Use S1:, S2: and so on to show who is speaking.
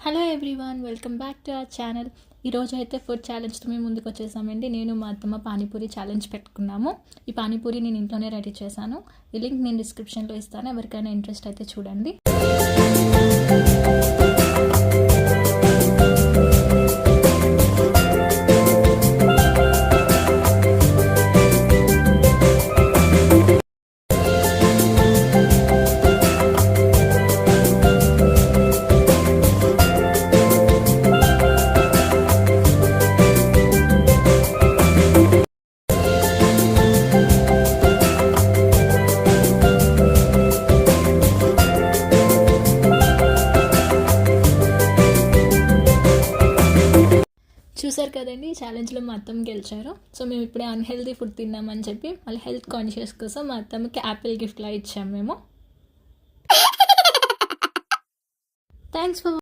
S1: Hello everyone, welcome back to our channel. ఈరోజు అయితే food ఛాలెంజ్తో మేము ముందుకు వచ్చేసామండి. నేను మా అత్తమ్మ పానీపూరి ఛాలెంజ్ పెట్టుకున్నాము. ఈ పానీపూరి నేను ఇంట్లోనే రెడీ చేశాను. ఈ లింక్ నేను డిస్క్రిప్షన్లో ఇస్తాను, ఎవరికైనా ఇంట్రెస్ట్ అయితే చూడండి. చూసారు కదండి, ఛాలెంజ్లో మా అత్తమ్మ గెలిచారు. సో మేము ఇప్పుడే అన్హెల్దీ ఫుడ్ తిన్నామని చెప్పి మళ్ళీ హెల్త్ కాన్షియస్ కోసం మా అత్తమ్మకి యాపిల్ గిఫ్ట్లా ఇచ్చాము మేము. Thanks for